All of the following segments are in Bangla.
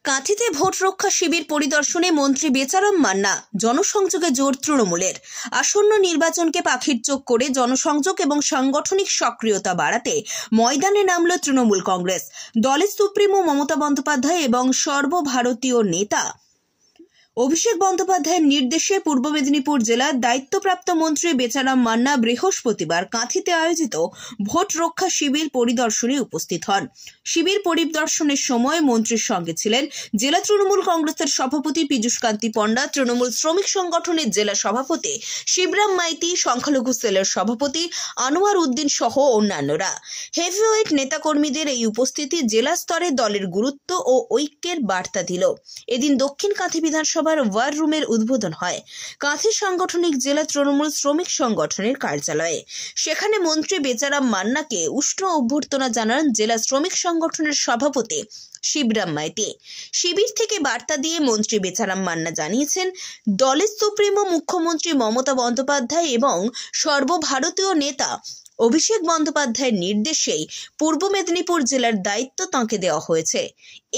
কাঁথিতে ভোট রক্ষা শিবির পরিদর্শনে মন্ত্রী বেচারাম মান্না। জনসংযোগে জোর তৃণমূলের। আসন্ন নির্বাচনকে পাখির চোখ করে জনসংযোগ এবং সাংগঠনিক সক্রিয়তা বাড়াতে ময়দানে নামল তৃণমূল কংগ্রেস। দলের সুপ্রিমো মমতা বন্দ্যোপাধ্যায় এবং সর্বভারতীয় নেতা অভিষেক বন্দ্যোপাধ্যায়ের নির্দেশে পূর্ব মেদিনীপুর জেলার দায়িত্বপ্রাপ্ত মন্ত্রী বেচারাম মান্না বৃহস্পতিবার কাঁথিতে আয়োজিত ভোট রক্ষা শিবির পরিদর্শনে উপস্থিত হন। শিবির পরিদর্শনের সময় মন্ত্রীর সঙ্গে ছিলেন জেলা তৃণমূল কংগ্রেসের সভাপতি পীযূষ কান্তি পণ্ডা, তৃণমূল শ্রমিক সংগঠনের জেলা সভাপতি শিবরাম মাইতি, সংখ্যালঘু সেলের সভাপতি আনোয়ার উদ্দিন সহ অন্যান্যরা। হেভিওয়েট নেতাকর্মীদের এই উপস্থিতি জেলা স্তরে দলের গুরুত্ব ও ঐক্যের বার্তা দিল। এদিন দক্ষিণ কাঁথি বিধানসভা ওয়ার রুমের উদ্বোধন হয় কাঁথি সাংগঠনিক জেলা তৃণমূল শ্রমিক সংগঠনের কার্যালয়ে। সেখানে মন্ত্রী বেচারাম মান্নাকে উষ্ণ অভ্যর্থনা জানান জেলা শ্রমিক সংগঠনের সভাপতি শিবরাম মাইতি। শিবির থেকে বার্তা দিয়ে মন্ত্রী বেচারাম মান্না জানিয়েছেন, দলের সুপ্রিমো মুখ্যমন্ত্রী মমতা বন্দ্যোপাধ্যায় এবং সর্বভারতীয় নেতা অভিষেক বন্দ্যোপাধ্যায়ের নির্দেশেই পূর্ব মেদিনীপুর জেলার দায়িত্ব তাঁকে দেওয়া হয়েছে।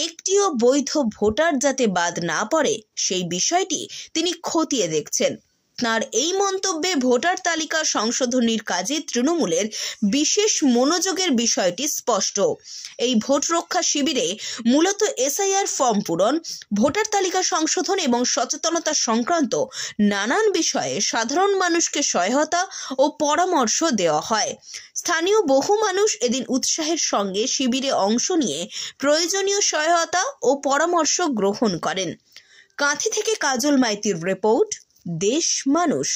একটিও বৈধ ভোটার যাতে বাদ না পড়ে সেই বিষয়টি তিনি খতিয়ে দেখছেন। তাঁর এই মন্তব্যে ভোটার তালিকা সংশোধনীর কাজে তৃণমূলের বিশেষ মনোযোগের বিষয়টি স্পষ্ট। এই ভোট রক্ষা শিবিরে মূলত এসআইআর ফর্ম পূরণ, ভোটার তালিকা সংশোধন এবং সচেতনতা সংক্রান্ত নানান বিষয়ে সাধারণ মানুষকে সহায়তা ও পরামর্শ দেওয়া হয়। স্থানীয় বহু মানুষ এদিন উৎসাহের সঙ্গে শিবিরে অংশ নিয়ে প্রয়োজনীয় সহায়তা ও পরামর্শ গ্রহণ করেন। কাঁথি থেকে কাজল মাইতির রিপোর্ট, দেশ মানুষ।